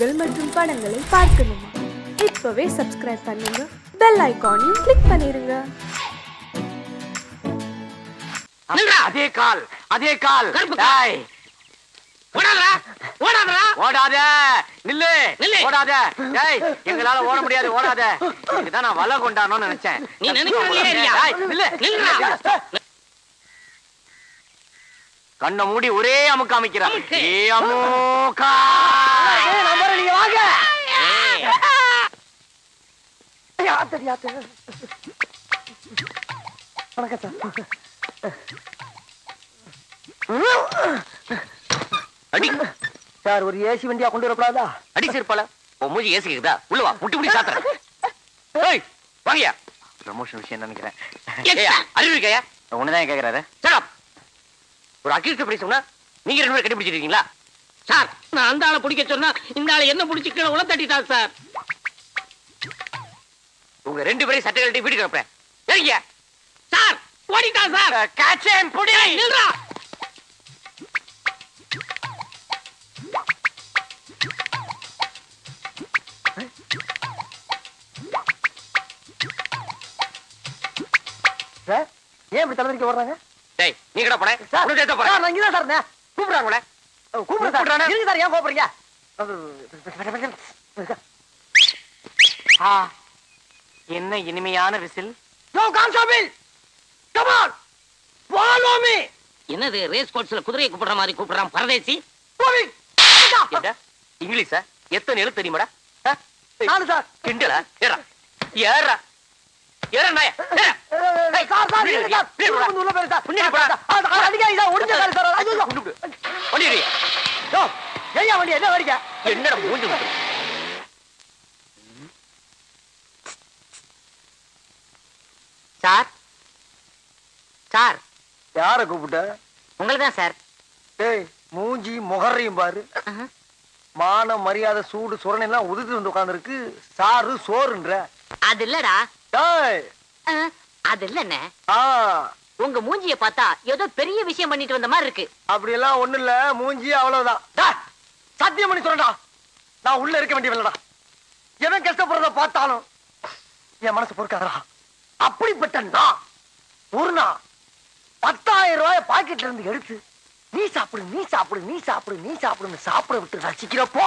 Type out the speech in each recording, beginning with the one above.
நிகழ்ச்சிகள் மற்றும் படங்களை பார்க்கணுமா? இப்பவே சப்ஸ்கிரைப் பண்ணுங்க, பெல் ஐகானையும் கிளிக் பண்ணிருங்க. அதே கால் ஓடாத நில்லு ஓடாத. எங்களால ஓட முடியாது, ஓடாத. இதுதான் நான் வலை கொண்டானோன்னு நினைச்சேன். நீ கண்ண மூடி ஒரே அமுக்க அமைக்கிறான். நீங்க வாங்க. வணக்கம் சார். அடி சார், ஒரு ஏசி வண்டியா கொண்டு வரப்படாதா? அடி சிறுப்பால உன் மூஞ்சி ஏசி கேக்குதா? உள்ள வா, முட்டி முடி சாத்துறேன். ஏய் வாங்கயா. ப்ரமோஷன் விஷயம் நினைக்கிறேன். அறிவு இருக்கையா? ஒண்ணுதான் கேக்குறாரு. சார், ஒரு அக்யூஸ்ட் பிரைஸ் சொன்னா நீங்க ரெண்டு பேரும் கட்டி பிடிச்சிருக்கீங்களா? சார், நான் அந்த ஆளை பிடிக்க சொன்னா இந்த ஆளை என்ன பிடிச்சி கீழே உள்ள தட்டிட்டார் சார். உங்க ரெண்டு பேரும் சட்டை கட்டி வீட்டுக்கு அனுப்புறேன். ஏங்க சார், ஓடிட்டா சார். கேட்சேன் புடி. நில்றா. சார், ஏன் இப்படி தலைவலிக்க வர்றாங்க? டேய், நீ கடை போறேன். உனக்கு ஏத்த போறேன். நான் இங்க தான் சார். கூப்பிடுறாங்களே. கூப்பிடுறானே. இருங்க சார், ஏன் கோபறீங்க? என்ன இனிமையான whistle. Yo constable, come on, follow me. என்னது ரேஸ் கோர்ஸ்ல குதிரையை கூப்பிடுற மாதிரி கூப்பிடுறான் பரதேசி? என்ன இங்கிலீஷா? எத்தனை எழுத்து தெரியுமாடா? நாலு சார். கிண்டலா? ஏறா ஏறா ஏறா நாயா. சார் சார் நீங்க சார் புண்ணு உள்ள போறா. புண்ணு போறா. அடிங்க இதா ஒடிஞ்ச கால் சார். ஐயோ புண்ணு. வண்டிடி. யோ ஏயா வண்டி என்ன வரிங்க? என்னடா மூஞ்சி விட்டு. Sir sir. யாரை கூப்பிட்ட? உங்களை தான் சார். ஏய், மூஞ்சி முகரையும் பாரு. மான மரியாதை சூடு சுரணை எல்லாம் உதிர்த்து வந்து உட்கார்ந்துருக்கு. சாரு சோறுன்ற. அது இல்லடா. டேய், அது இல்லண்ணே. ஆ, உங்க மூஞ்சிய பார்த்தா ஏதோ பெரிய விஷயம் பண்ணிட்டு வந்த மாதிரி இருக்கு. அப்படி எல்லாம் ஒண்ணு இல்ல, மூஞ்சி அவ்வளவுதான். டேய், சத்தியம் பண்ணி சொல்றேன்டா, நான் உள்ள இருக்க வேண்டியவன்டா. எவன் கஷ்டப்படுறத பார்த்தாலும் என் மனசு பொறுக்காதடா. அப்படிப்பட்ட நான் ஒரு நாள் 10,000 ரூபாய் பாக்கெட்ல இருந்து எடுத்து நீ சாப்பிடு நீ சாப்பிடு நீ சாப்பிடு நீ சாப்பிடுன்னு சாப்பிட விட்டு ரசிக்கிறப்போ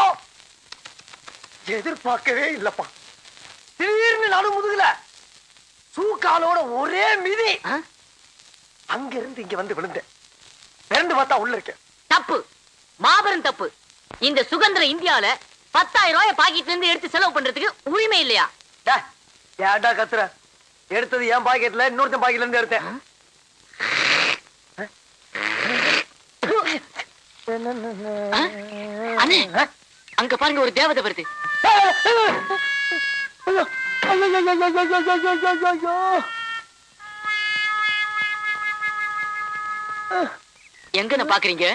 எதிர்பார்க்கவே இல்லப்பா. திடீர்னு நடு முதுகுல சூக்காலோட ஒரே மிதி. அங்க இருந்து இங்க வந்து விழுந்தேன். பிறந்து பார்த்தா உள்ள இருக்கேன். தப்பு, மாபெரும் தப்பு. இந்த சுதந்திர இந்தியால 10,000 ரூபாய் பாக்கெட்ல இருந்து எடுத்து செலவு பண்றதுக்கு உரிமை இல்லையா? ஏன்டா கத்துற? எடுத்தது என் பாக்கெட்ல, இன்னொருத்தன் பாக்கெட்ல இருந்து எடுத்தேன். அண்ணே, அங்க பாருங்க, ஒரு தேவதை வருது. எங்கன்னு பாக்குறீங்க?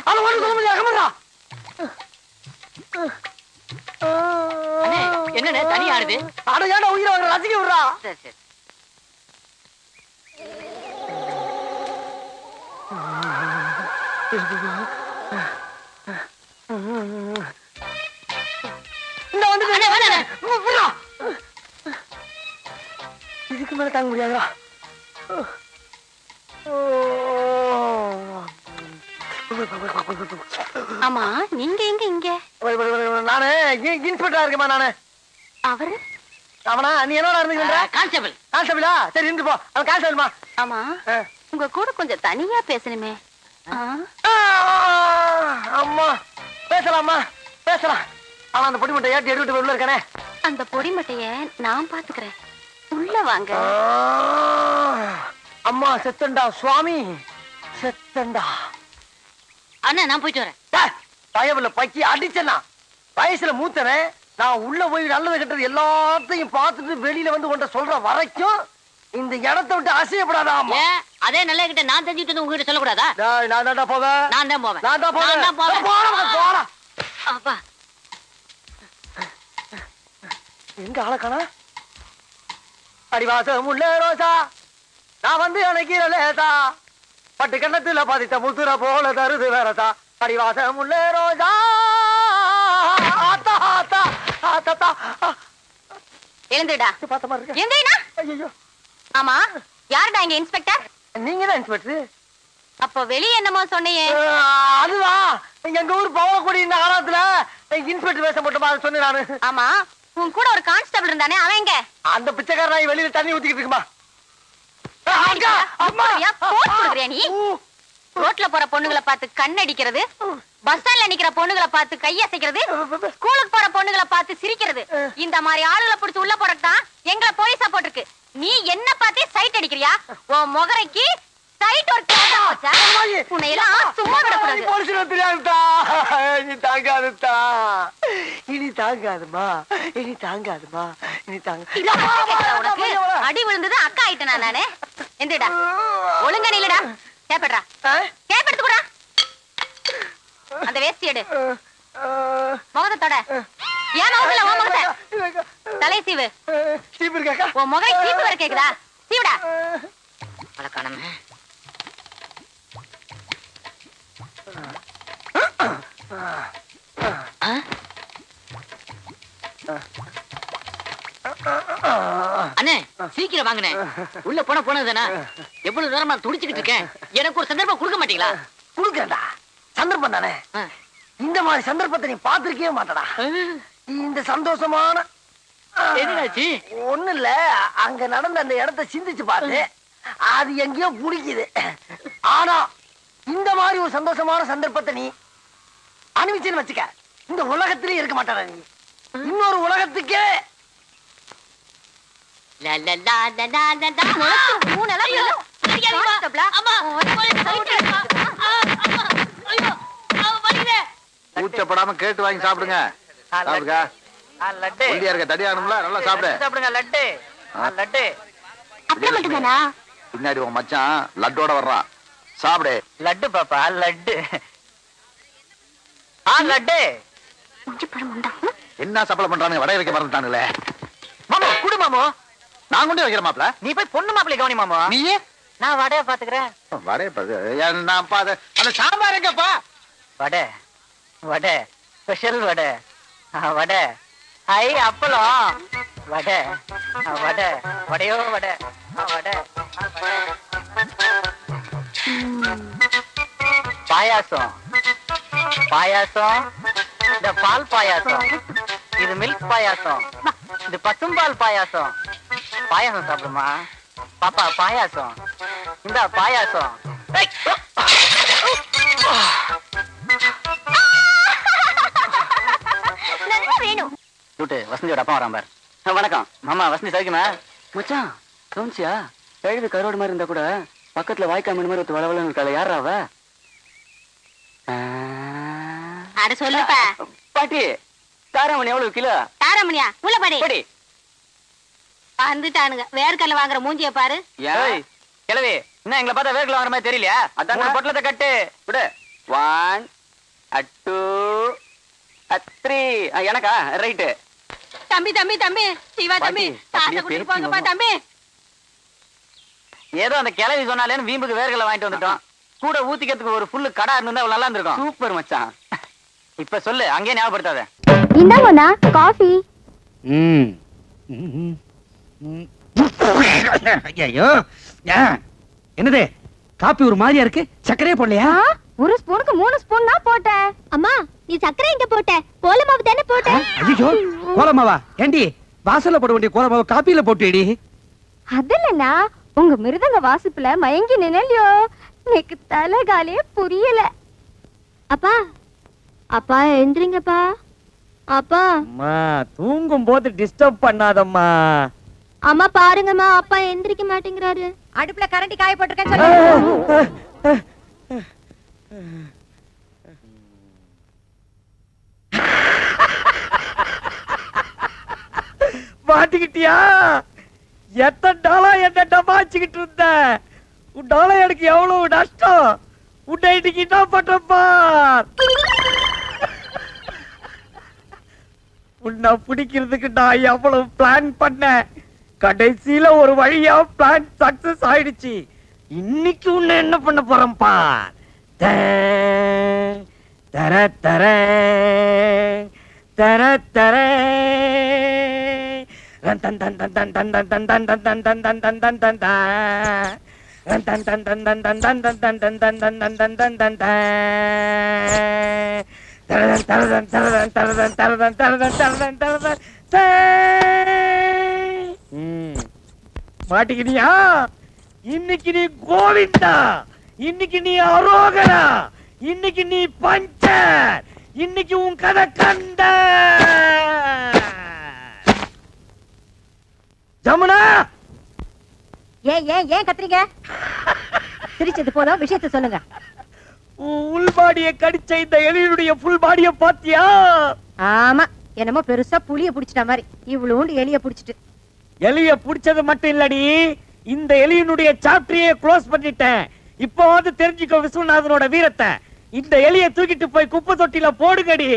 என்ன தனியா ஆடுது? அட ஏன்டா உயிரை வாங்குற? ரசிக்க விடுறா. சரி சரி. இதுக்கு மேல தாங்க முடியாதா? ஆமா, நீங்க எங்க இங்க? நானு இன்ஸ்பெக்டரா இருக்கேமா. நானு அவரு அவனா? நீ என்னோட இருந்துக்கிற? கான்ஸ்டபிள். கான்ஸ்டபிளா? சரி இருந்து போ. அவன் கான்ஸ்டபிள்மா. ஆமா, உங்க கூட கொஞ்சம் தனியா பேசணுமே. அம்மா பேசலாமா? பேசலாம். ஆனா அந்த பொடி மட்டை ஏற்றி எடுத்துட்டு உள்ள இருக்கானே. அந்த பொடி மட்டைய நான் பாத்துக்கிறேன். உள்ள வாங்க. அம்மா செத்தண்டா சுவாமி, செத்தண்டா. அண்ணா, நான் போயிட்டு வரேன். பயவுல பக்கி அடிச்சனா வயசுல மூத்தனே. நான் உள்ள போய் நல்லது கெட்டது எல்லாத்தையும் பார்த்துட்டு வெளியில வந்து உன்கிட்ட சொல்ற வரைக்கும் இந்த இடத்தை விட்டு அசையப்படாதா? அதே நல்ல கிட்ட நான் தெரிஞ்சுட்டு உங்ககிட்ட சொல்லக்கூடாதா? நான் தான் போவேன். நான் தான் போவேன். நான் தான் போவேன். போடா. அப்பா, எங்க ஆளக்கானா? அடிவாசம் உள்ள ரோசா, நான் வந்து அணைக்கிற லேசா, பட்டு கண்ணத்துல பதித்த முத்துற போல தருது வேறதா. அடிவாசம் உள்ள ரோசா, ஆத்தா ஆத்தா எழுந்துடா. பார்த்த மாதிரி இருக்கு. எந்திரிடா. ஐயோ, ஆமா, யாருடா இங்க இன்ஸ்பெக்டர்? நீங்க தான் இன்ஸ்பெக்டர். அப்போ வெளிய என்னமோ சொன்னியே? அதுவா, எங்க ஊர் பவளக்குடி இந்த காலத்துல இன்ஸ்பெக்டர் வேஷம் போட்டமா சொன்னேன் நானு. ஆமா, உன் கூட ஒரு கான்ஸ்டபிள் இருந்தானே, அவன் எங்க? அந்த பிச்சைக்காரன் வெளியில தண்ணி ஊத்திக்கிட்டு இருக்குமா? நீ ரோட்ல போற பொண்ணுங்களை பார்த்து கண்ணடிக்கிறது, பஸ் ஸ்டாண்ட்ல நிக்கிற பொண்ணுங்களை பார்த்து கையசைக்கிறது, ஸ்கூலுக்கு போற பொண்ணுங்களை பார்த்து சிரிக்கிறது, இந்த மாதிரி ஆளுகளை பிடிச்சு உள்ள போறதுதான் எங்களை போலீஸா போட்டிருக்கு. நீ என்ன பார்த்தே சைட் அடிக்கிறியா? உன் முகரைக்கு சைட் ஒரு கேட்டா வச்சா உன்னை எல்லாம் சும்மா விடக்கூடாது. போலீஸ் தெரியாதுதா, இனி தாங்காதுதா, இனி தாங்காதுமா, இனி தாங்காதுமா, இனி உனக்கு அடி விழுந்தது அக்கா ஆயிட்டேனா நானு? எந்திரடா, ஒழுங்க நில்லுடா. கேப்படா, கேப்படுத்து கூட. அந்த வேஸ்டி எடு, முகத்தோட. ஏன் முகத்துல உன் முகத்தை தலை சீவு. சீப்பு இருக்கா? உன் முகை சீப்பு வர கேக்குதா? சீவுடா. வழக்கானமே அண்ணே, சீக்கிரம் வாங்கினே. உள்ள போனதுதானே. எவ்வளவு நேரமா துடிச்சுக்கிட்டு இருக்கேன். எனக்கு ஒரு சந்தர்ப்பம் கொடுக்க மாட்டீங்களா? குடுக்கறா, சந்தர்ப்பம் தானே. இந்த மாதிரி சந்தர்ப்பத்தை நீ பாத்திருக்கவே மாட்டடா. இந்த சந்தோஷமான என்னாச்சு? ஒண்ணு இல்ல, அங்க நடந்த அந்த இடத்தை சிந்திச்சு பார்த்து அது எங்கேயோ பிடிக்குது. ஆனா இந்த மாதிரி ஒரு சந்தோஷமான சந்தர்ப்பத்தை நீ அனுபவிச்சுன்னு வச்சுக்க, இந்த உலகத்திலே இருக்க மாட்டாடா. நீ இன்னொரு உலகத்துக்கே கூச்சப்படாம கேட்டு வாங்கி சாப்பிடுங்க. ஒல்லியா இருக்க தடியானும்ல, நல்லா சாப்பிடு. சாப்பிடுங்க. லட்டு லட்டு அப்படி மட்டும்தானா? பின்னாடி உன் மச்சான் லட்டோட வர்றான், சாப்பிடு. லட்டு பாப்பா, லட்டு. லட்டு. என்ன சப்பளம் பண்றானுங்க? வடைய வைக்க மறந்துட்டானுங்களே. மாமோ குடு மாமோ. நான் கொண்டு வைக்கிற மாப்ள, நீ போய் பொண்ணு மாப்பிள்ளை கவனி மாமோ. நீயே நான் வடைய பாத்துக்கிறேன். வடைய அந்த சாம்பார் எங்கப்பா? வடை வடை ஸ்பெஷல் வடை. வடை ஐ அப்பளம். வடை வடை வடையோ வடை. வடை பாயாசம். பாயாசம். இந்த பால் பாயாசம், இது மில்க் பாயாசம், இது பசும்பால் பாயாசம். பாயாசம் சாப்பிடுமா பாப்பா? பாயாசம் இந்த பாயாசம். வேணும். வசந்தியோட அப்பா வரான் பார். வணக்கம் மாமா. வசந்தி சௌக்கியமா? மச்சான் கவுன்சியா? கழுவி கரோடு மாதிரி இருந்தா கூட பக்கத்துல வாய்க்கா மீன் மாதிரி ஒருத்தர் வளவலன்னு இருக்காள். யாரா அவ? அட சொல்லுப்பா. பாட்டி, தாராமணி எவ்வளவு கிலோ? தாராமணியா? உள்ள படி. படி. வந்துட்டானுங்க. வேர்க்கல்ல வாங்குற மூஞ்சிய பாரு. ஏய் கிழவி, என்ன எங்களை பார்த்தா வேர்க்கல்ல வாங்குற மாதிரி தெரியலையா? அதான் பொட்டலத்தை கட்டு விடு. 1 2 3. எனக்கா? ரைட்டு. தம்பி தம்பி தம்பி சிவா தம்பி, காசை கொடுத்து போங்கப்பா தம்பி. ஏதோ அந்த கிழவி சொன்னாலேன்னு வீம்புக்கு வேர்க்கல்ல வாங்கிட்டு வந்துட்டோம். கூட ஊத்திக்கிறதுக்கு ஒரு ஃபுல்லு கடை இருந்தா நல்லா இருந்திருக்கும். சூப்பர் மச்சான். இப்ப சொல்லு, அங்கேயே ஞாபகப்படுத்தாத. இந்தாங்கண்ணா காஃபி. ஐயோ, என்னது காப்பி ஒரு மாதிரியா இருக்கு? சக்கரையே போடலையா? ஒரு ஸ்பூனுக்கு 3 ஸ்பூன் தான் போட்டேன். அம்மா, நீ சக்கரை எங்க போட்ட? கோலமாவு தானே போட்ட? ஐயோ, கோலமாவா? ஏண்டி வாசல்ல போட வேண்டிய கோலமாவு காப்பியில போட்டுடி? அதுலண்ணா உங்க மிருதங்க வாசிப்புல மயங்கி நினைலையோ, எனக்கு தலைகாலே புரியல. அப்பா அப்பா எந்திரிங்கப்பா. அப்பா அம்மா தூங்கும் போது டிஸ்டர்ப் பண்ணாதம்மா. அம்மா பாருங்கம்மா, அப்பா எந்திரிக்க மாட்டேங்கிறாரு. அடுப்புல கரண்டி காய போட்டிருக்கேன்னு சொல்லு. மாட்டிக்கிட்டியா? எத்தனை நாளா என்ன டமாச்சிக்கிட்டு இருந்த? உன்னால எனக்கு எவ்வளவு நஷ்டம். உன்னை இன்னைக்கு என்ன பண்றப்பா? உன்னை பிடிக்கிறதுக்கு நான் எவ்வளவு பிளான் பண்ணேன். கடைசியில ஒரு வழியா பிளான் சக்சஸ் ஆயிடுச்சு. இன்னைக்கு உன்னை என்ன பண்ண போறேன்பா? தர தர தர தர மாட்டிக்கினியா? இன்னைக்கு நீ கோவிந்தா, இன்னைக்கு நீ அரோகரா, இன்னைக்கு நீ பஞ்சர், இன்னைக்கு உன் கதை கண்ட. ஜமுனா, ஏன் கத்துறீங்க? சிரிச்சது போதும், விஷயத்தை சொல்லுங்க. உள் பாடிய கடிச்ச இந்த எலியுடைய ஃபுல் பாடிய பாத்தியா? ஆமா, என்னமோ பெருசா புளிய புடிச்சிட்ட மாதிரி இவ்வளவு எலிய புடிச்சிட்டு. எலிய புடிச்சது மட்டும் இல்லடி, இந்த எலியினுடைய சாப்டரையே க்ளோஸ் பண்ணிட்டேன். இப்போ வந்து தெரிஞ்சுக்கோ விஸ்வநாதனோட வீரத்தை. இந்த எலிய தூக்கிட்டு போய் குப்பை தொட்டில போடுங்கடி.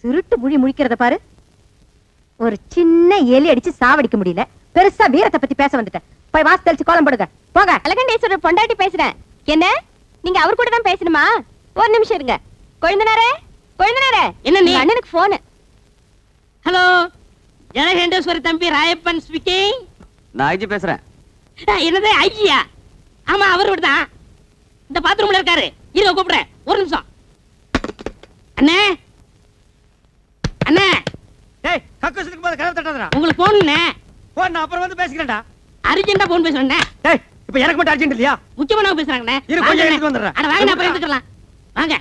திருட்டு மொழி முழிக்கிறத பாரு. ஒரு சின்ன எலி அடிச்சு சாவடிக்க முடியல, பெருசா வீரத்தை பத்தி பேச வந்துட்டேன். போய் வாசல் தெளிச்சு கோலம் போடுங்க போங்க. அழகண்டேஸ்வரர் பொண்டாட்டி பேசுறேன். என்ன நீங்க அவர் கூட தான் பேசணுமா? ஒரு நிமிஷம் இருங்க. கொழுந்தனாரே, கொழுந்தனாரே, என்ன நீ? அண்ணனுக்கு போன். ஹலோ, ஜனகண்டேஸ்வரி தம்பி ராயப்பன் ஸ்பீக்கிங். நான் ஐஜி பேசுறேன். என்னது ஐஜியா? ஆமா, அவர் தான் இந்த பாத்ரூம்ல இருக்காரு. இருங்க கூப்பிடுறேன், ஒரு நிமிஷம். அண்ணே, அண்ணே, டேய் கக்கசுக்கு போய் கதவு தட்டாதடா. உங்களுக்கு போன் போன் நான் அப்புறம் வந்து பேசிக்கிறேன்டா. அர்ஜென்ட்டா போன் பேசுறேன். டேய் இப்போ எனக்கு மட்டும் அர்ஜென்ட் இல்லையா? முக்கியமான பேசுறாங்கண்ணே. இரு, கொஞ்சம் எடுத்து வந்துடுறேன். அட வாங்க, நான் அப்புறம் எடுத்துக்கலாம். வாங்க.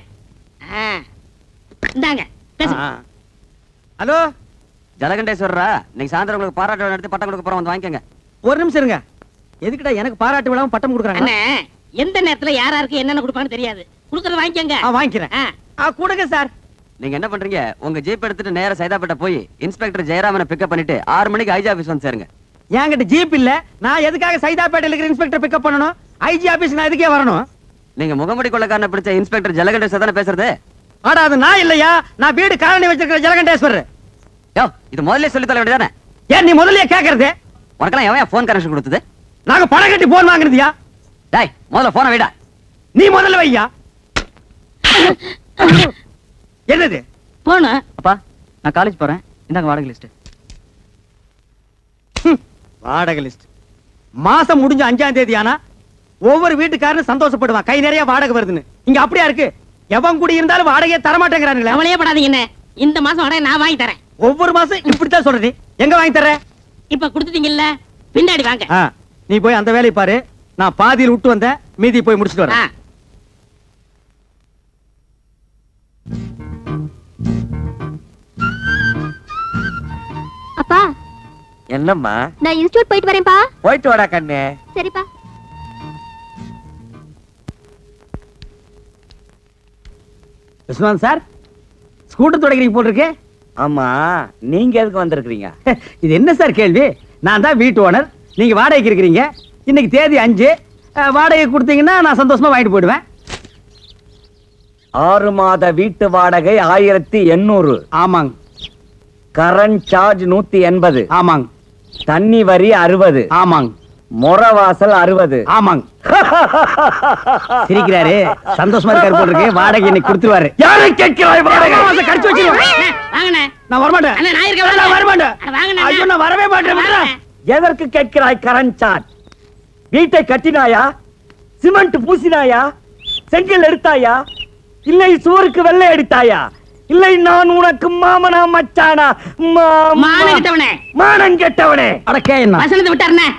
இந்தாங்க பேசுங்க. ஹலோ ஜலகண்டேஸ்வரரா, இன்னைக்கு சாயந்தரம் உங்களுக்கு பாராட்டு விழா நடத்தி பட்டம் கொடுக்க போறோம், வந்து வாங்கிக்கங்க. ஒரு நிமிஷம் இருங்க. எதுக்குடா எனக்கு பாராட்டு விழாவும் பட்டம் கொடுக்குறாங்க? அண்ணே, எந்த நேரத்துல யாராருக்கு என்னென்ன கொடுப்பான்னு தெரியாது. கொடுக்கறத வாங்கிக்கங்க. வாங்கிக்கிறேன். கொடுங்க சார். நீங்க என்ன பண்றீங்க? உங்க ஜீப் எடுத்துட்டு நேரா சைதாப்பேட்டை போய் இன்ஸ்பெக்டர் ஜெயராமனை பிக்கப் பண்ணிட்டு 6 மணிக்கு ஐஜி ஆபீஸ் வந்து சேருங்க. என்கிட்ட ஜீப் இல்ல. நான் எதுக்காக சைதாப்பேட்டையில இருக்கிற இன்ஸ்பெக்டர் பிக்கப் பண்ணணும்? ஐஜி ஆபீஸ் நான் எதுக்கே வரணும்? நீங்க முகமுடி கொள்ளக்காரனை பிடிச்ச இன்ஸ்பெக்டர் ஜலகண்டேஸ்வரர் தானே பேசுறது? ஆடா அது நான் இல்லையா? நான் வீடு காலனி வச்சிருக்கிற ஜலகண்டேஸ்வரர். யோ, இது முதல்ல சொல்லி தர வேண்டியதானே? ஏன் நீ முதல்லயே கேக்குறது? உனக்கெல்லாம் எவன் போன் கனெக்ஷன் கொடுத்தது? நாங்க பணம் கட்டி போன் வாங்குறதுயா? டேய், முதல்ல போனை வைடா. நீ முதல்ல வையா. என்னது போன? அப்பா, நான் காலேஜ் போறேன். இந்தாங்க வாடகை லிஸ்ட். வாடகை லிஸ்ட். மாசம் முடிஞ்ச 5ஆம் தேதி ஆனா ஒவ்வொரு வீட்டுக்காரனும் சந்தோஷப்படுவான், கை நிறைய வாடகை வருதுன்னு. இங்க அப்படியா இருக்கு? எவன் கூடி இருந்தாலும் வாடகையை தர மாட்டேங்கிறானுங்களே. அவளையே படாதீங்க. என்ன, இந்த மாசம் வாடகை நான் வாங்கி தரேன். ஒவ்வொரு மாசம் இப்படித்தான் சொல்றது. எங்க வாங்கி தர? இப்ப கொடுத்துட்டீங்கல்ல, பின்னாடி வாங்க. நீ போய் அந்த வேலையை பாரு. நான் பாதியில் விட்டு வந்தேன், மீதி போய் முடிச்சிட்டு வரேன். அப்பா, என்னம்மா? நான் இன்ஸ்டிடியூட் போயிட்டு வரேன்ப்பா. போயிட்டு வாடா கண்ணே. சரிப்பா. விஸ்வநாத் சார், ஸ்கூட்டர் தொடக்கிறீங்க போட்டிருக்கு. ஆமா, நீங்க எதுக்கு வந்திருக்கீங்க? இது என்ன சார் கேள்வி? நான் தான் வீட்டு ஓனர், நீங்க வாடகைக்கு இருக்கிறீங்க. இன்னைக்கு தேதி 5. வாடகை கொடுத்தீங்கன்னா நான் சந்தோஷமா வாங்கிட்டு போயிடுவேன். 6 மாத வீட்டு வாடகை 1800. ஆமாங்க. Current charge 180. ஆமாங்க. தண்ணி வரி 60. ஆமாங்க. முறவாசல் 60. ஆமாங்க. சிரிக்கிறாரு, சந்தோஷமா இருக்காரு போல இருக்கு. வாடகை இன்னைக்கு கொடுத்துருவாரு. யாரை கேட்கிறாய் வாடகை? கடிச்சு வச்சிருக்கேன். வாங்கண்ணே. நான் வரமாட்டேன். அண்ணா, நான் இருக்கேன். நான் வரமாட்டேன். வாங்கண்ணே. ஐயோ, நான் வரவே மாட்டேன். எதற்கு கேட்கிறாய் கரண்ட் சார்ஜ்? வீட்டை கட்டினாயா? சிமெண்ட் பூசினாயா? செங்கல் எடுத்தாயா? இல்லை சுவருக்கு வெள்ளை அடித்தாயா? இல்லை நான் உனக்கு மாமனா மச்சானா? மானம் கெட்டவனே. மானம் கெட்டவனே. அடக்கே என்ன வசனத்தை விட்டாருண்ணே.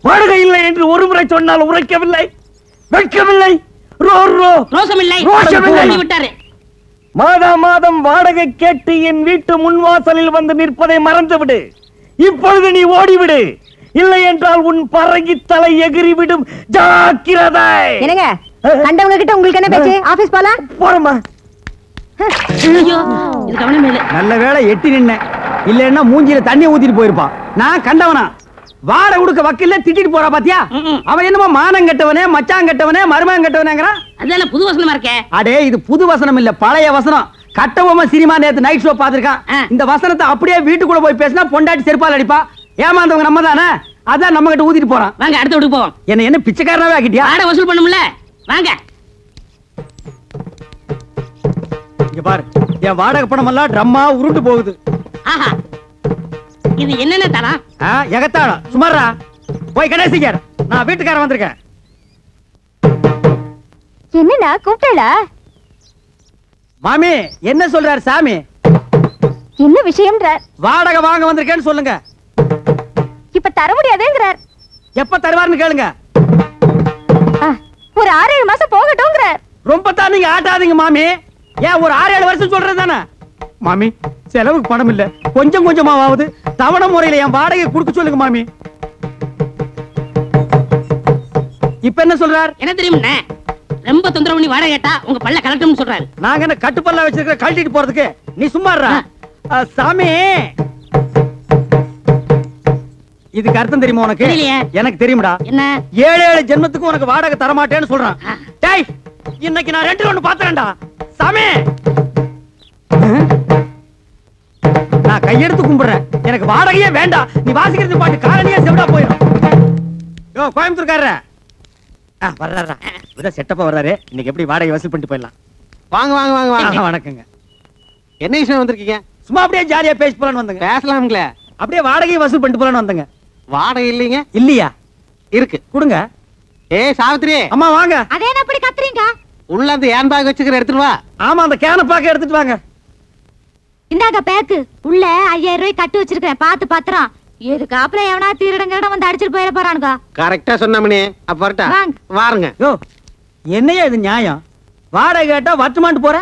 வாடகை இல்லை என்று ஒரு முறை சொன்னால் உரைக்கவில்லை, வெட்கவில்லை, ரோசமில்லை, ரோஷமில்லை. விட்டாரு. மாதா மாதம் வாடகை கேட்டு என் வீட்டு முன்வாசலில் வந்து நிற்பதை மறந்துவிடு. இப்பொழுது நீ ஓடிவிடு, இல்லை என்றால் உன் பறங்கி தலை எகிரிவிடும். ஜாக்கிரதை. என்னங்க கண்டவங்க கிட்ட உங்களுக்கு என்ன பேச்சு? ஆபீஸ் போலாம். போறமா. ஐயோ, இது கவனம் இல்ல. நல்ல வேளை எட்டி நின்ன, இல்லன்னா மூஞ்சில தண்ணி ஊத்திட்டு போயிருப்பான். நான் கண்டவனா? வாடகை கொடுக்க வக்கீல்ல திட்டிட்டு போறா பாத்தியா? அவன் என்னமோ மானம் கெட்டவனே, மச்சான் கெட்டவனே, மருமகன் கெட்டவனேங்கறான். அதெல்லாம் புது வசனமா இருக்கே. அடே, இது புது வசனம் இல்ல, பழைய வசனம். கட்டபொம்மை சினிமா நேத்து நைட் ஷோ பாத்துருக்கான். இந்த வசனத்தை அப்படியே வீட்டுக்குள்ள போய் பேசினா பொண்டாட்டி செருப்பால் அடிப்பா. ஏமாந்தவங்க நம்ம தானே, அதான் நம்ம கிட்ட ஊத்திட்டு போறான். வாங்க, அடுத்த வீட்டுக்கு போவோம். என்ன பிச்சைக்காரனாவே ஆக்கிட்டியா? வாடகை வசூல் பண்ணும்ல, வாங்க. இங்க பாரு, என் வாடகை பணம் எல்லாம் ட்ரம்மா உருண்டு போகுது. ஆஹா, இது என்னென்ன தரம்? எகத்தாளம் சுமாரா. போய் கணேசிக்கார், நான் வீட்டுக்காரன் வந்திருக்கேன். என்னண்ணா கூப்பிட்டா? மாமி என்ன சொல்றாரு சாமி? என்ன விஷயம்ன்றார்? வாடகை வாங்க வந்திருக்கேன்னு சொல்லுங்க. இப்ப தர முடியாதுங்கிறார். எப்ப தருவாருன்னு கேளுங்க. ஒரு 6-7 மாசம் போகட்டும்ங்கிறார். ரொம்ப தான் நீங்க ஆட்டாதீங்க மாமி. ஏன் ஒரு 6-7 வருஷம் சொல்றது தானே மாமி? செலவுக்கு பணம் இல்ல, கொஞ்சம் கொஞ்சமாவது தவணை முறையில என் வாடகை கொடுக்க சொல்லுங்க மாமி. இப்ப என்ன சொல்றார்? என்ன தெரியுமா, ரொம்ப தொந்தரவு பண்ணி வாடகை கேட்டா உங்க பல்ல கலட்டும்னு சொல்றாரு. நாங்க என்ன கட்டுப்பல்ல வச்சிருக்க கழட்டிட்டு போறதுக்கு? நீ சும்மா இருடா. சாமி, இதுக்கு அர்த்தம் தெரியுமா உனக்கு? எனக்கு தெரியும்டா. என்ன? 7 ஜென்மத்துக்கு உனக்கு வாடகை தர மாட்டேன்னு சொல்றான். டேய், இன்னைக்கு நான் 2 ஒண்ணு பாத்துறேன்டா சாமி. நான் கையெடுத்து கும்பிடுறேன், எனக்கு வாடகையே வேண்டாம். நீ வாசிக்கிறது பாட்டு காலனியே செவிடா போயிடும். யோ கோயம்புத்தூர்காரரே, வர்றாரா? இதான் செட்டப்பா வர்றாரு. இன்னைக்கு எப்படி வாடகை வசூல் பண்ணிட்டு போயிடலாம். வாங்க வாங்க வாங்க வாங்க. வணக்கங்க. என்ன விஷயம் வந்திருக்கீங்க? சும்மா அப்படியே ஜாலியா பேசி போலான்னு வந்தங்க. பேசலாம்ங்களே. அப்படியே வாடகை வசூல் பண்ணிட்டு போலான்னு வந்தங்க. வாடகை இல்லைங்க? இல்லையா? இருக்கு, கொடுங்க. சாவித்திரி அம்மா வாங்க. அதே என்ன அப்படி கத்துறீங்க? உள்ள அந்த ஏன் பேக் வச்சுக்கிற எடுத்துட்டு வா. ஆமா, அந்த கேன பாக்க எடுத்துட்டு வாங்க. இந்தாங்க பேக்கு. உள்ள 5000 ரூபாய் கட்டு வச்சிருக்கேன், பாத்து பத்திரம். எதுக்கு அப்புறம் எவனா திருடங்க வந்து அடிச்சிட்டு போயிட போறானுங்க. கரெக்டா சொன்னமணி. அப்ப வரட்டா? வாருங்க. யோ, என்னையா இது நியாயம்? வாடகை கேட்டா வட்டுமான்ட்டு போற?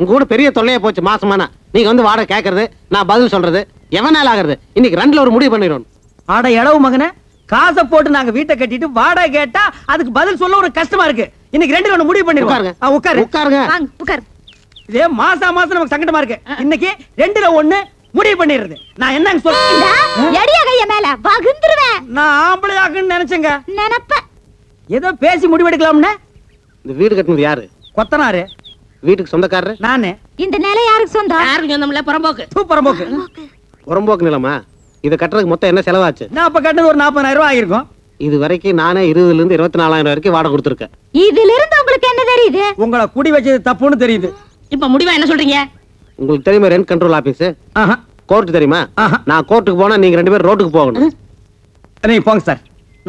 உங்க கூட பெரிய தொல்லையா போச்சு மாசமானா. நீங்க வந்து வாடகை கேட்கறது, நான் பதில் சொல்றது, எவனால ஆகிறது? இன்னைக்கு 2ல ஒரு முடிவு பண்ணிடுவோம். ஆட எடவு மகனே, காசை போட்டு நாங்க வீட்டை கட்டிட்டு வாடகை கேட்டா அதுக்கு பதில் சொல்ல ஒரு கஷ்டமா இருக்கு. இன்னைக்கு 2ல ஒண்ணு முடிவு பண்ணிடுவோம். உட்காரு உட்காருங்க. உட்காரு. இதே மாசம் நமக்கு சங்கடமா இருக்கு. இன்னைக்கு 2ல ஒண்ணு முடிவு பண்ணிடுறது. நான் என்னங்க சொல்றேன்? எடியா கைய மேல வகுந்துருவேன். நான் ஆம்பளையாக்குன்னு நினைச்சேங்க. நினைப்ப ஏதோ பேசி முடிவெடுக்கலாம்னு. இந்த வீடு கட்டினது யாரு? கொத்தனாரு. வீட்டுக்கு சொந்தக்காரரு நானே. இந்த நிலை யாருக்கு சொந்தம்? யாருக்கு சொந்தம் இல்ல, புறம்போக்கு. புறம்போக்கு. புறம்போக்கு நிலமா? இத கட்டுறதுக்கு மொத்தம் என்ன செலவாச்சு? நான் அப்ப கட்டினது ஒரு 40,000 ரூபாய் ஆயிருக்கும். இது வரைக்கும் நானே 20,000 இருந்து 24,000 வரைக்கும் வாடகை கொடுத்துருக்கேன். இதுல இருந்து உங்களுக்கு என்ன தெரியுது? உங்களை குடி வச்சது தப்புன்னு தெரியுது. இப்ப முடிவா என்ன சொல்றீங்க? உங்களுக்கு தெரியுமா ரெண்ட் கண்ட்ரோல் ஆபீஸ்? கோர்ட் தெரியுமா? நான் கோர்ட்டுக்கு போனா நீங்க 2 பேரும் ரோட்டுக்கு போகணும். நீங்க போங்க சார்,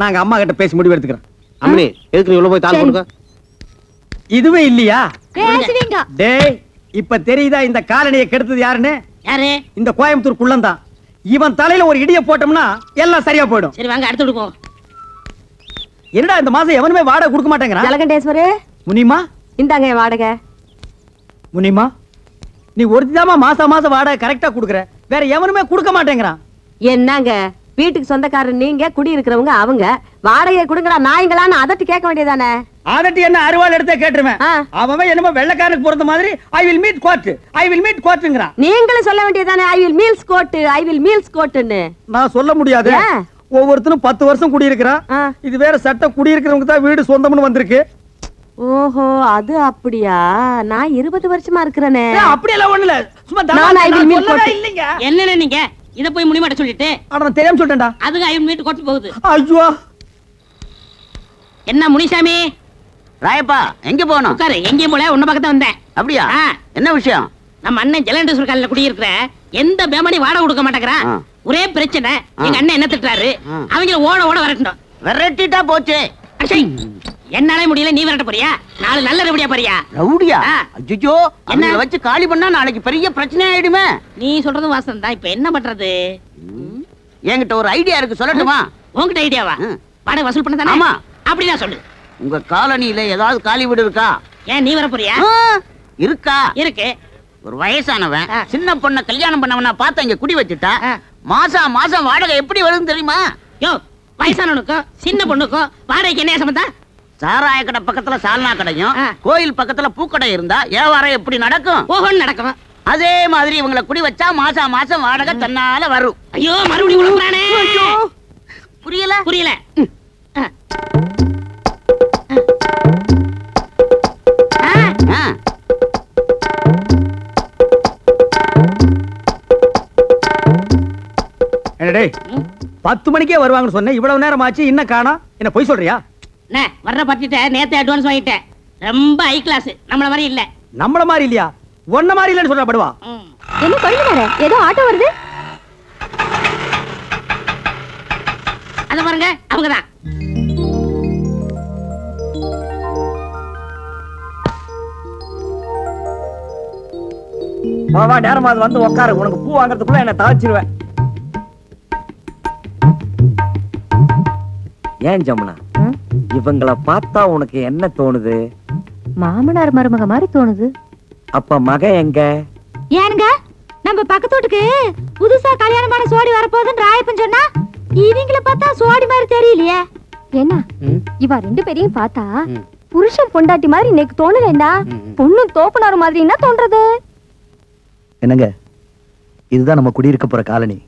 நாங்க அம்மா கிட்ட பேசி முடிவு எடுத்துக்கிறோம். அம்மனி, எதுக்கு நீ உள்ள போய் தாள் கொடுக்க? இதுவே இல்லையா? பேசுவீங்க. டேய், இப்ப தெரியுதா இந்த காலனியை கெடுத்தது யாருன்னு? யாரு? இந்த கோயம்புத்தூர் குள்ளந்தான். இவன் தலையில ஒரு இடிய போட்டோம்னா எல்லாம் சரியா போயிடும். சரி வாங்க, அடுத்து விடுவோம். என்னடா இந்த மாசம் எவனுமே வாடகை கொடுக்க மாட்டேங்கிறான்? ஜலகண்டேஸ்வரே, முனிமா இந்தாங்க வாடகை. முனிமா, நீ ஒருத்திதாமா மாசம் வாடகை கரெக்டா குடுக்குற, வேற எவனுமே கொடுக்க மாட்டேங்கிறான். என்னங்க வீட்டுக்கு சொந்தக்காரர் நீங்க, குடி இருக்கிறவங்க அவங்க. வாடகை கொடுங்கடா நாய்ங்களான்னு அதட்டி கேட்க வேண்டியதானே? அதட்டி என்ன அருவாள் எடுத்தே கேட்டுருவேன். அவன் என்னமோ வெள்ளக்காரனுக்கு பிறந்த மாதிரி I will meet court, I will meet கோர்ட்ங்கறான். நீங்களும் சொல்ல வேண்டியதானே I will meals court, I will meals கோர்ட்னு? நான் சொல்ல முடியாது. ஒவ்வொருத்தரும் 10 வருஷம் குடி இருக்கிறான். இது வேற சட்டம், குடி இருக்கிறவங்க தான் வீடு சொந்தம்னு வந்திருக்கு. ஓஹோ, அது அப்படியா? நான் 20 வருஷமா இருக்கிறேனே. அப்படி எல்லாம் ஒண்ணு இல்ல, சும்மா நான் ஐ வில் மீட் கோர்ட் இல்லங்க. என்னன்னு நீங்க இத போய் முடிமாட்ட சொல்லிட்டு? அட நான் தெரியாம சொல்றேன்டா. அதுக்கு ஐ வில் மீட் கோர்ட் போகுது. ஐயோ, என்ன முனிசாமி? ராயப்பா, எங்க போறோம்? உட்காரு. எங்கேயும் போல, உன்ன பக்கத்துல வந்தேன். அப்படியா? என்ன விஷயம்? நம்ம அண்ணன் ஜலண்டேஸ்வர் காலையில குடியிருக்கிற எந்த பேமணி வாடகை கொடுக்க மாட்டேங்கிறான். ஒரே பிரச்சனை. எங்க அண்ணன் என்ன திட்டுறாரு, அவங்க ஓட ஓட வரட்டும். விரட்டிட்டா போச்சு. என்னாலே முடியல, நீ விரட்ட போறியா? நாலு நல்ல ரவுடியா போறியா? ரவுடியா? அஜ்ஜோ, என்ன வச்சு காலி பண்ணா நாளைக்கு பெரிய பிரச்சனை ஆயிடுமே. நீ சொல்றதும் வாசம் தான். இப்ப என்ன பண்றது? என்கிட்ட ஒரு ஐடியா இருக்கு, சொல்லட்டுமா? உங்ககிட்ட ஐடியாவா? வாடகை வசூல் பண்ண தானே? ஆமா. அப்படின்னா சொல்லு. உங்க காலனியில ஏதாவது காலி வீடு இருக்கா? ஏன் நீ வர போறியா? இருக்கா? இருக்கு. ஒரு வயசானவன் சின்ன பொண்ண கல்யாணம் பண்ணவனா பார்த்து இங்க குடி வச்சுட்டா மாசம் மாசம் வாடகை எப்படி வருதுன்னு தெரியுமா? யோ, வயசானவனுக்கும் சின்ன பொண்ணுக்கும் வாடகைக்கு என்ன சம்பந்தம்? சாராய கடை பக்கத்துல சால்னா கடையும் கோயில் பக்கத்துல பூக்கடை இருந்தா வியாபாரம் எப்படி நடக்கும்? ஓஹோன்னு நடக்கும். அதே மாதிரி இவங்களை குடி வச்சா மாசம் மாசம் வாடகை தன்னால வரும். ஐயோ, மறுபடியும் குடுக்குறானே. புரியல? புரியல. என்னடே 10 மணிக்கே வருவாங்கன்னு சொன்னேன், இவ்வளவு நேரம் ஆச்சு, இன்னும் காணோம். என்ன பொய் சொல்றியா? வர்ற பத்திட்ட நேத்து அட்வான்ஸ் வாங்கிட்டேன். ரொம்ப ஹை கிளாஸ், நம்மள மாதிரி இல்ல. நம்மள மாதிரி இல்லையா? ஒன்ன மாதிரி இல்லன்னு சொல்ற படுவா. என்ன கொழுந்தனாரே, ஏதோ ஆட்டோ வருது. அத பாருங்க, அவங்கதான். வா நேரமா அது வந்து உட்காரு. உனக்கு பூ வாங்குறதுக்குள்ள என்ன தாச்சிருவேன். ஏன் ஜமுனா, இவங்களை பார்த்தா உனக்கு என்ன தோணுது? மாமனார் மருமக மாதிரி தோணுது. அப்ப மக எங்க? ஏனுங்க, நம்ம பக்கத்து வீட்டுக்கு புதுசா கல்யாணமான சோடி வரப்போகுதுன்னு ராயப்பன் சொன்னா, இவங்கள பார்த்தா சோடி மாதிரி தெரியலையே. என்ன இவ ரெண்டு பேரையும் பார்த்தா புருஷன் பொண்டாட்டி மாதிரி இன்னைக்கு தோணலண்டா, பொண்ணும் தோப்புனார் மாதிரி என்ன தோன்றது? என்னங்க, இதுதான் நம்ம குடியிருக்க போற காலனி.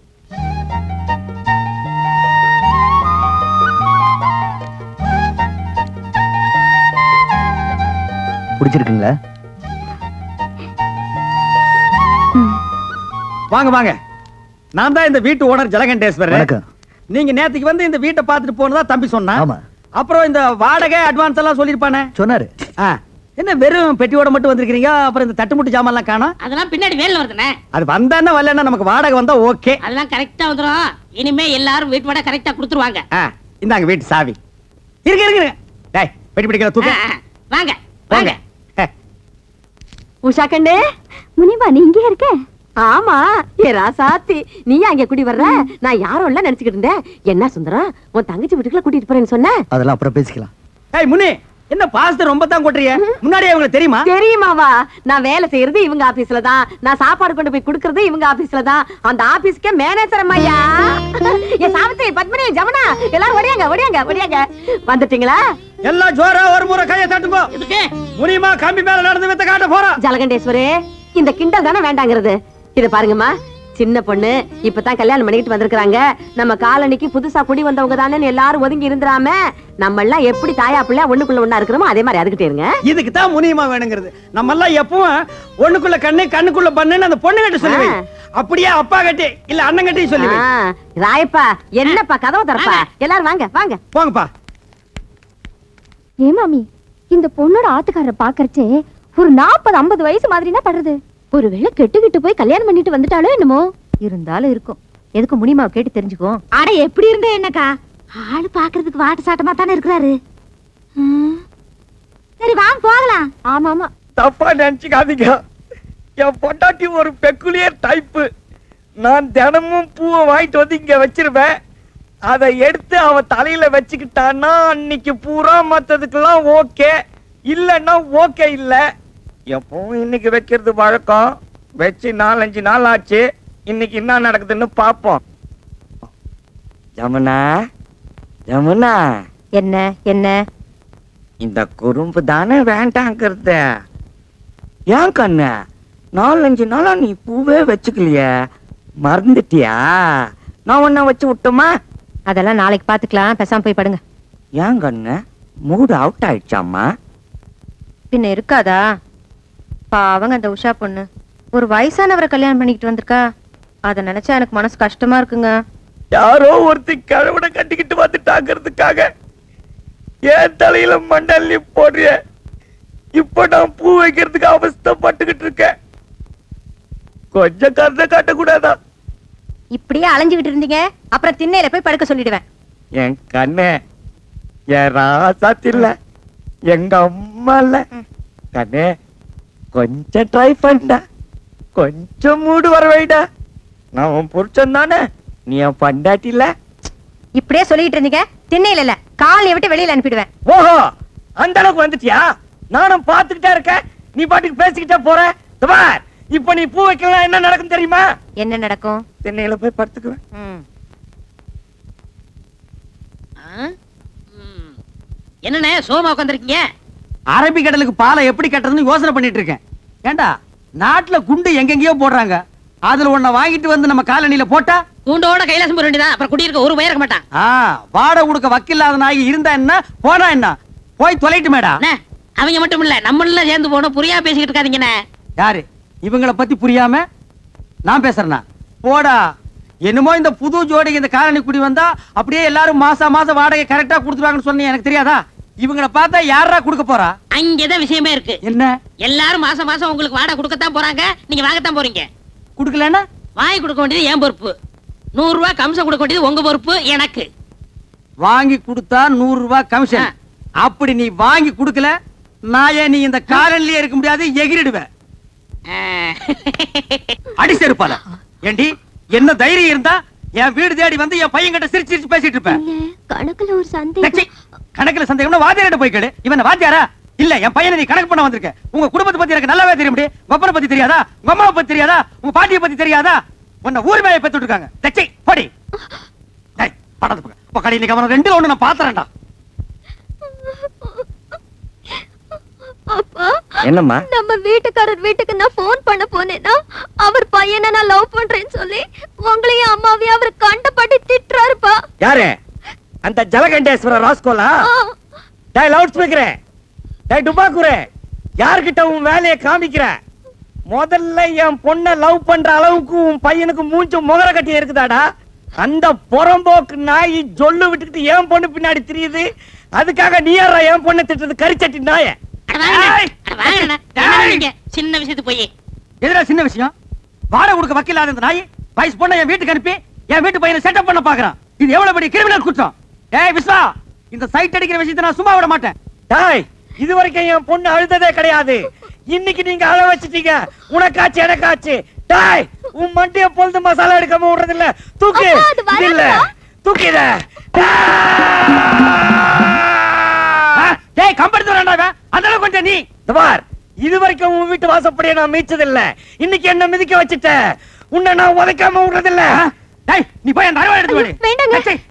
பிடிச்சிருக்குங்களா? வாங்க வாங்க, நான் தான் இந்த வீட்டு ஓனர் ஜலகண்டேஸ்வரர். வணக்கம். நீங்க நேத்துக்கு வந்து இந்த வீட்டை பார்த்துட்டு போனதா தம்பி சொன்னா. ஆமா. அப்புறம் இந்த வாடகை அட்வான்ஸ் எல்லாம் சொல்லிருப்பானே. சொன்னாரு. என்ன வெறும் பெட்டியோட மட்டும் வந்திருக்கீங்க? அப்புறம் இந்த தட்டுமுட்டு ஜாமான் எல்லாம் காணோம். அதெல்லாம் பின்னாடி வேலை வருதுனே. அது வந்தானே வரலன்னா நமக்கு வாடகை வந்தா ஓகே. அதெல்லாம் கரெக்டா வந்துரும். இனிமே எல்லாரும் வீட்டு வாடகை கரெக்டா கொடுத்துருவாங்க. இந்தாங்க வீட்டு சாவி. இருங்க இருங்க. டேய், பெட்டி பிடிக்கிற தூக்கு. வாங்க வாங்க. உஷா கண்ணே, முனிமா நீ இங்கே இருக்க? ஆமா, ஏ ராசாத்தி, நீ அங்க குடி வர்ற? நான் யாரும் இல்ல நினைச்சுக்கிட்டு இருந்தேன். என்ன சுந்தரம், உன் தங்கச்சி வீட்டுக்குள்ள கூட்டிட்டு போறேன்னு சொன்ன? அதெல்லாம் அப்புறம் பேசிக்கலாம். ஏய் முனி, என்ன பாஸ்தர் ரொம்ப தான் கொட்றிய? முன்னாடியே உங்களுக்கு தெரியுமா? தெரியுமாவா? நான் வேலை செய்யறது இவங்க ஆபீஸ்ல தான், நான் சாப்பாடு கொண்டு போய் குடுக்கறது இவங்க ஆபீஸ்ல தான். அந்த ஆபீஸ்க்கே மேனேஜர் அம்மையா. ஏ சாவித்ரி, பத்மினி, ஜமுனா, எல்லாரும் ஓடியாங்க ஓடியாங்க ஓடியாங்க. வந்துட்டீங்களா? எல்லாம் ஜோரா ஒரு முறை கையை தட்டுங்க. இதுக்கு முனிமா கம்பி மேல நடந்து வித்த காட்ட போறோம். ஜலகண்டேஸ்வரே, இந்த கிண்டல் தானே வேண்டாங்கிறது. இத பாருங்கம்மா, சின்ன பொண்ணு இப்பதான் கல்யாணம் பண்ணிட்டு வந்திருக்காங்க. நம்ம காலனிக்கு புதுசா குடி வந்தவங்க தானே எல்லாரும் ஒதுங்கி இருந்துராம, நம்ம எல்லாம் எப்படி தாயா பிள்ளை ஒண்ணுக்குள்ள ஒண்ணா இருக்கிறோமோ அதே மாதிரி அதுக்கிட்டே இருங்க. இதுக்கு தான் முனியமா வேணுங்கிறது. நம்ம எல்லாம் எப்பவும் ஒண்ணுக்குள்ள கண்ணு கண்ணுக்குள்ள பண்ணுன்னு அந்த பொண்ணு கிட்ட சொல்லுவே. அப்படியே அப்பா கட்டி இல்ல அண்ணன் கட்டி சொல்லுவே. ராயப்பா, என்னப்பா கதவை திறப்பா? எல்லாரும் வாங்க வாங்க போங்கப்பா. ஏ மாமி, இந்த பொண்ணோட ஆத்துக்காரரை பாக்கறச்சே ஒரு 40-50 வயசு மாதிரினா படுறது. ஒருவேளை கெட்டுக்கிட்டு போய் கல்யாணம் பண்ணிட்டு வந்துட்டாலோ என்னமோ. இருந்தாலும் இருக்கும். எதுக்கு முனிமாவை கேட்டு தெரிஞ்சுக்கோ. அட எப்படி இருந்தே என்னக்கா, ஆளு பாக்குறதுக்கு வாட்டு சாட்டமா தானே இருக்கிறாரு. சரி வாங்க போகலாம். ஆமா ஆமா, தப்பா நினைச்சுக்காதீங்க. என் பொண்டாட்டி ஒரு பெக்குலியர் டைப்பு. நான் தினமும் பூவை வாங்கிட்டு வந்து இங்க வச்சிருவேன். அதை எடுத்து அவ தலையில வச்சுக்கிட்டான்னா அன்னைக்கு பூரா மத்ததுக்கெல்லாம் ஓகே, இல்லன்னா ஓகே இல்ல. எப்பவும் இன்னைக்கு வைக்கிறது வழக்கம். வச்சு 4-5 நாள் ஆச்சு. இன்னைக்கு என்ன நடக்குதுன்னு பாப்போம். ஜமுனா, ஜமுனா, என்ன என்ன இந்த குறும்பு தானே வேண்டாங்கிறது. ஏன் கண்ணு, 4-5 நாளா நீ பூவே வச்சுக்கலையே, மறந்துட்டியா? நான் ஒன்ன வச்சு விட்டோமா? அதெல்லாம் நாளைக்கு பாத்துக்கலாம், பேசாம போய் படுங்க. ஏன் கண்ணு, மூடு அவுட் ஆயிடுச்சாமா? பின்ன இருக்காதா? பாவங்க அந்த உஷா பொண்ணு ஒரு வயசானவரை கல்யாணம் பண்ணிக்கிட்டு வந்திருக்கா. அத நினைச்சா எனக்கு மனசு கஷ்டமா இருக்குங்க. யாரோ ஒருத்தி கழுவனை கட்டிக்கிட்டு வந்துட்டாங்கிறதுக்காக ஏன் தலையில மண்டல்லி போடுறிய? இப்ப நான் பூ வைக்கிறதுக்கு அவஸ்தைப்பட்டுக்கிட்டு இருக்கேன். கொஞ்சம் கருத்தை காட்டக்கூடாதா? இப்படியே அலைஞ்சுகிட்டு இருந்தீங்க, அப்புறம் திண்ணையில போய் படுக்க சொல்லிடுவேன். என் கண்ணே, என் ராசாத்தி இல்ல, எங்க அம்மா இல்ல. கண்ணே, கொஞ்சம் ட்ரை பண்ண, கொஞ்சம் மூடு வர வைடா. நான் உன் புருஷன் தானே, நீ என் பண்டாட்டி இல்ல. இப்படியே சொல்லிட்டு இருந்தீங்க, திண்ணையில இல்ல காலையை விட்டு வெளியில அனுப்பிடுவேன். ஓஹோ, அந்த அளவுக்கு வந்துட்டியா? நானும் பாத்துக்கிட்டே இருக்கேன், நீ பாட்டுக்கு பேசிக்கிட்டே போற. இப்ப நீ பூ வைக்கலாம், என்ன நடக்கும் தெரியுமா? என்ன நடக்கும்? திண்ணையில போய் படுத்துக்குவேன். என்னண்ணே சோமா உட்காந்துருக்கீங்க? அரபிக்கடலுக்கு பாலை எப்படி கட்டுறதுன்னு யோசனை பண்ணிட்டு இருக்கேன். ஏண்டா, நாட்டுல குண்டு எங்கெங்கயோ போடுறாங்க. அதுல ஒன்ன வாங்கிட்டு வந்து நம்ம காலனியில போட்டா கூண்டோட கைலாசம் போட வேண்டியதான். அப்புறம் குடியிருக்க ஒரு பயிர் இருக்க மாட்டான். வாடகை கொடுக்க வக்கில்லாத நாய் இருந்தா என்ன, போனா என்ன, போய் தொலைட்டு மேடா. அவங்க மட்டும் இல்ல, நம்ம எல்லாம் சேர்ந்து போனோம். புரியா பேசிக்கிட்டு இருக்காதீங்கண்ணே. யாரு இவங்கள பத்தி புரியாம நான் பேசுறேனா? போடா. என்னமோ இந்த புது ஜோடிக்கு இந்த காலனி குடி வந்தா அப்படியே எல்லாரும் மாசம் மாசம் வாடகை கரெக்டா கொடுத்துருவாங்கன்னு சொன்னீங்க, எனக்கு தெரியாதா? இவங்கள பார்த்தா யாரா கொடுக்க போறா? அங்கதான் விஷயமே இருக்கு. என்ன? எல்லாரும் மாசம் மாசம் உங்களுக்கு வாடகை கொடுக்கத்தான் போறாங்க, நீங்க வாங்கத்தான் போறீங்க. குடுக்கலன்னா வாங்கி கொடுக்க வேண்டியது என் பொறுப்பு. 100 ரூபாய் கமிஷன் கொடுக்க வேண்டியது உங்க பொறுப்பு. எனக்கு வாங்கி கொடுத்தா 100 ரூபாய் கமிஷன். அப்படி நீ வாங்கி கொடுக்கல, நான் நீ இந்த காலனிலே இருக்க முடியாது, எகிரிடுவேன். அடி செருப்பால. ஏண்டி என்ன தைரியம் இருந்தா என் வீடு தேடி வந்து என் பையன் கிட்ட சிரிச்சு சிரிச்சு பேசிட்டு இருப்பேன். கணக்குல ஒரு சந்தேகம். கணக்குல சந்தேகம்னா வாத்தியார்ட்ட போய் கேளு. இவன் வாத்தியாரா? இல்ல, என் பையனை நீ கணக்கு பண்ண வந்திருக்க. உங்க குடும்பத்தை பத்தி எனக்கு நல்லாவே தெரியும். உங்க பத்தி தெரியாதா? உங்க அம்மாவை பத்தி தெரியாதா? உங்க பாட்டியை பத்தி தெரியாதா? உன்னை ஊர் மேய பெத்து இருக்காங்க. தச்சை படி. டேய் படத்து பக்கம். இப்ப கடையில கவனம் 2ல 1 நான் பாத்துறேன்டா. அப்பா என்னம்மா? நம்ம வீட்டுக்காரர் வீட்டுக்கு நான் போன் பண்ண போனேன்னா அவர் பையனை நான் லவ் பண்றேன்னு சொல்லி உங்களையும் அம்மாவையும் அவர் கண்டபடி திட்டுறாருப்பா. யாரு? அந்த ஜலகண்டேஸ்வர ராஸ்கோலா? டேய் லவுட் ஸ்பீக்கரே, டேய் டுபாக்குரே, யார்கிட்ட உன் வேலையை காமிக்கிற? முதல்ல என் பொண்ணை லவ் பண்ற அளவுக்கு உன் பையனுக்கு மூஞ்சு முகர கட்டி இருக்குதாடா? அந்த புறம்போக்கு நாய் ஜொல்லு விட்டுக்கிட்டு என் பொண்ணு பின்னாடி தெரியுது. அதுக்காக நீ யாரா என் பொண்ணை திட்டுறது? கரிச்சட்டி நாய. சின்ன விஷயத்து போய் எதுடா சின்ன விஷயம்? வாடகை கொடுக்க வக்கீலாத இந்த நாய் வயசு பொண்ணை என் வீட்டுக்கு அனுப்பி என் வீட்டு பையனை செட்டப் பண்ண பாக்குறான். இது எவ்வளவு பெரிய கிரிமினல் குற்றம். ஏய் விஸ்வா, இந்த சைட் அடிக்கிற விஷயத்தை நான் சும்மா விட மாட்டேன். டேய், இது வரைக்கும் என் பொண்ணு அழுததே கிடையாது. இன்னைக்கு நீங்க அழ வச்சிட்டீங்க. உனக்காச்சு எனக்காச்சு. டேய், உன் மண்டிய பொழுது மசாலா எடுக்காம விடுறது இல்ல. தூக்கு. இல்ல தூக்கிட. டேய் கம்பெடுத்து வரேன்டா. அந்த அளவுக்கு கொஞ்சம் நீ பார், இது வரைக்கும் உன் வீட்டு வாசப்படியை நான் மீச்சது இல்ல. இன்னைக்கு என்ன மிதிக்க வச்சிட்ட. உன்னை நான் உதைக்காம விடுறது இல்ல. டேய் நீ போய் அந்த அருவாளை எடுத்து வாடி.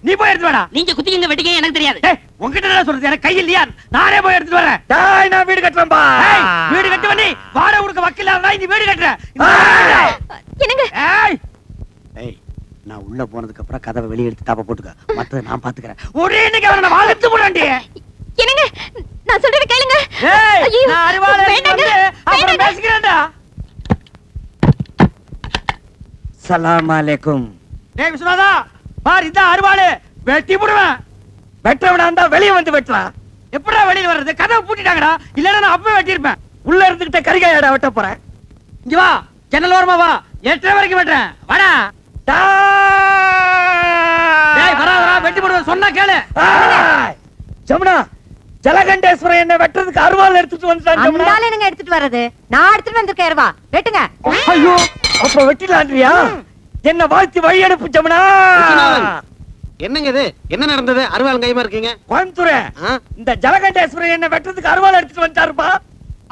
நீ போய் எடுத்து வாடா. நீங்க குத்திங்க வெட்டிங்க எனக்கு தெரியாது. டேய் உன்கிட்ட என்ன சொல்றது? எனக்கு கை இல்லையா? நானே போய் எடுத்து வரேன். டேய் நான் வீடு கட்டறேன் பா. டேய் வீடு கட்டுவ நீ. வாடகை கொடுக்க வக்கீலாத நீ வீடு கட்டற. என்னங்க? ஏய் ஏய், நான் உள்ள போனதுக்கு அப்புறம் கதவை வெளிய எடுத்து தாப்ப போட்டுக்க. மத்தத நான் பாத்துக்கறேன். ஒரே இன்னைக்கு அவனை நான் வாங்கத்து போறேன்டி. என்னங்க? நான் சொல்றத கேளுங்க. ஏய் நான் அருவாளை எடுத்து அப்புறம் பேசிக்கிறேன்டா. சலாம் அலைக்கும். டேய் விஸ்வநாதா, பார் இந்த அருவாளை வெட்டி போடுவேன். வெட்டவனா இருந்தா வெளிய வந்து வெட்டலாம். எப்படா வெளிய வர்றது? கதவை பூட்டிட்டாங்கடா. இல்லன்னா நான் அப்பவே வெட்டி இருப்பேன். உள்ள இருந்துகிட்ட கரிகாயடா வெட்ட போறேன். இங்க வா, ஜன்னல் ஓரமா வா. 8 வரைக்கும் வெட்டறேன். வாடா. டேய் வராதடா, வெட்டி போடுவேன் சொன்னா கேளு. ஜமுனா, ஜலகண்டேஸ்வரன் என்ன வெட்டறதுக்கு அருவாள் எடுத்துட்டு வந்துட்டான். ஜமுனா, அந்தால என்னங்க எடுத்துட்டு வர்றது? நான் எடுத்துட்டு வந்திருக்கேன் அருவா. வெட்டுங்க. ஐயோ, அப்ப வெட்டிலான்றியா? என்ன வாழ்த்தி வழி அனுப்பு ஜமுனா. என்னங்க இது? என்ன நடந்தது? அருவாள் கைமா இருக்கீங்க. கோயம்புத்தூரே, இந்த ஜலகண்டேஸ்வரன் என்ன வெட்டறதுக்கு அருவாள் எடுத்துட்டு வந்துட்டாருப்பா.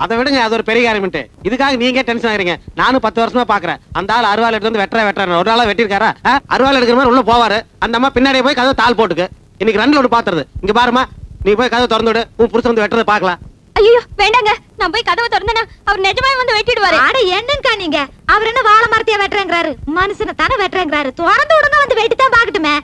அதை விடுங்க, அது ஒரு பெரிய காரியம்ட்டு. இதுக்காக நீங்க டென்ஷன் ஆகிறீங்க. நானும் 10 வருஷமா பாக்குறேன். அந்த ஆள் அருவாள் எடுத்து வந்து வெட்டுறேன் ஒரு நாளா வெட்டிருக்காரா? அருவாள் எடுக்கிற மாதிரி உள்ள போவாரு. அந்த அம்மா பின்னாடியே போய் கதவை தாள் போட்டுக்கு. இன்னைக்கு 2ல 1 பாத்துறது. இங்க பாருமா, நீ போய் கதவை திறந்து விடு. உன் புருஷன் வந்து வெட்டுறதை பாக்கலாம். ஐயோ வேண்டாங்க, நான் போய் கதவை திறந்தேனா அவர் நிஜமாவே வந்து வெட்டிடுவாரு. அட என்னங்கா நீங்க? அவர் என்ன வாழை மரத்தையா வெட்டுறேங்கிறாரு? மனுஷனை தானே வெட்டுறேங்கிறாரு. திறந்து விடுங்க, வந்து வெட்டித்தான் பாக்கட்டுமே.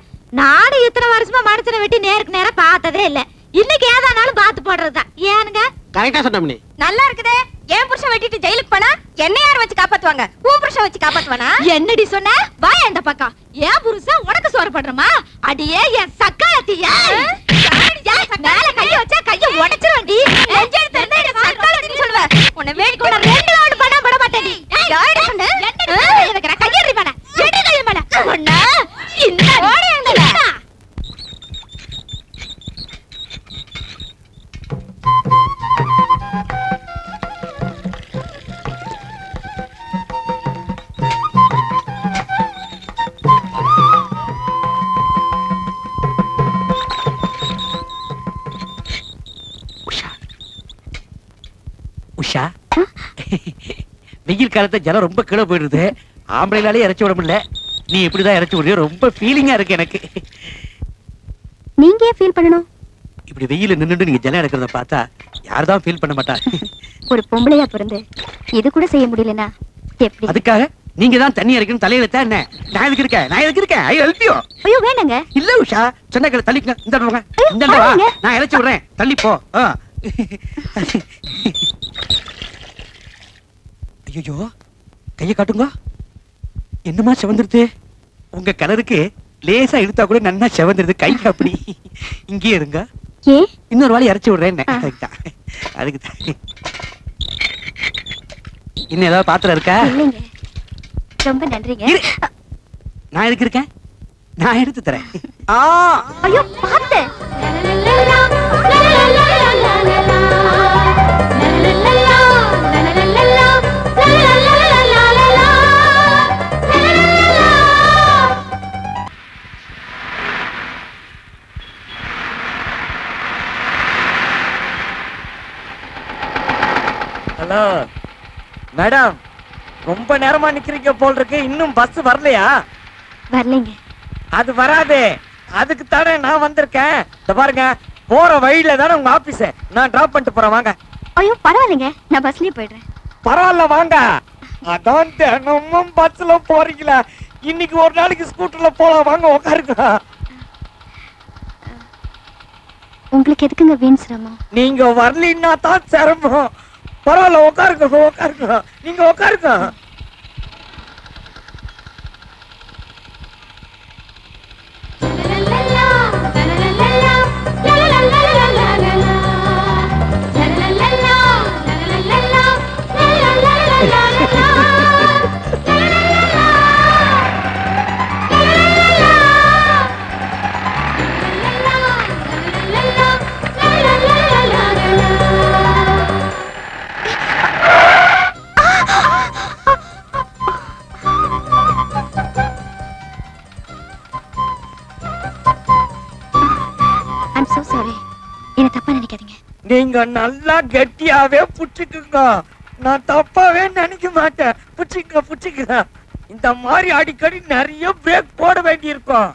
நானும் இத்தனை வருஷமா மனுஷனை வெட்டி நேருக்கு நேரா பார்த்ததே இல்ல. இன்னைக்கு ஏதானாலும் பார்த்து போடுறதுதான். ஏனுங்க? கரெக்டா சொன்னோம். நீ நல்லா இருக்குதே. என் புருஷன் வெட்டிட்டு ஜெயிலுக்கு போனா என்ன யார் வச்சு காப்பாத்துவாங்க? உன் புருஷன் வச்சு காப்பாத்துவானா? என்னடி சொன்ன? வா அந்த பக்கம். என் புருஷன் உனக்கு சோறு பண்றமா? அடியே என் சக்காலத்தியா. மேல கைய வச்சா கைய உடைச்சிருவேன்டி. நெஞ்செடுத்து இருந்தா என்ன சக்காலத்தின்னு சொல்லுவ. உன்னை வேடிக்கை கூட 2 ரவுண்ட் பண்ணா பட மாட்டேடி. யாரடி சொன்ன? எனக்கு நான் கையறி பண்ண. எடி கைய பண்ண. ஒண்ணா இந்த ஓடி அங்கல. உஷா, வெயில் காலத்துல ஜலம் ரொம்ப கீழே போயிடுது. ஆம்பளைனாலே இறச்சி விட முடியல. நீ எப்படிதான் இறச்சி விடுறியோ? ரொம்ப ஃபீலிங்கா இருக்கு எனக்கு. நீங்க ஏன் ஃபீல் பண்ணணும்? இப்படி வெயில நின்னுட்டு நீங்க ஜலம் எடுக்கிறத பார்த்தா யார்தான் ஃபீல் பண்ண மாட்டா? ஒரு பொம்பளையா பிறந்து இது கூட செய்ய முடியலனா எப்படி? அதுக்காக நீங்க தான் தண்ணி இறக்கணும் தலையில தான். என்ன நான் எதுக்கு இருக்கேன்? I help you. ஐயோ வேணாங்க. இல்ல உஷா, சொன்ன கேளு. தள்ளிங்க. இந்த போங்க. இந்த வா, நான் இறச்சி விடுறேன். தள்ளி போ. ஐயோ, கைய காட்டுங்க. என்னமா செவந்துருது? உங்க கலருக்கு லேசா இழுத்தா கூட நன்னா செவந்துருது. கை அப்படி இங்கே இருங்க. ஏ இன்னொரு வாழை இறச்சி விடுறேன். அதுக்கு தான். இன்னும் ஏதாவது பாத்திரம் இருக்கா? இல்லைங்க. ரொம்ப நன்றிங்க. நான் எதுக்கு இருக்கேன்? நான் எடுத்து தரேன். ஐயோ பாத்து. ஹலோ மேடம், ரொம்ப நேரமா நிக்கிறீங்க போல் இருக்கு. இன்னும் பஸ் வரலையா? வரலைங்க. அது வராதே, அதுக்கு தானே நான் வந்திருக்கேன். இந்த பாருங்க, போற வழியில தானே உங்க ஆபீஸ். நான் டிராப் பண்ணிட்டு போறேன், வாங்க. ஐயோ பரவாயில்லைங்க, நான் பஸ்லயே போயிடுறேன். பரவாயில்ல வாங்க. அதான் தினமும் பஸ்ல போறீங்களா, இன்னைக்கு ஒரு நாளைக்கு ஸ்கூட்டர்ல போலாம், வாங்க உட்காருங்க. உங்களுக்கு எதுக்குங்க வீண் சிரமம்? நீங்க வரலன்னா தான் சிரமம். பரவாயில்ல உட்காருங்க, உட்காருங்க, நீங்க உட்காருங்க. நீங்க நல்லா கெட்டியாவே புடிச்சுக்குங்க, நான் தப்பாவே நினைக்க மாட்டேன். புடிச்சுக்க புடிச்சுக்க. இந்த மாதிரி அடிக்கடி நிறைய பிரேக் போட வேண்டி இருக்கும்.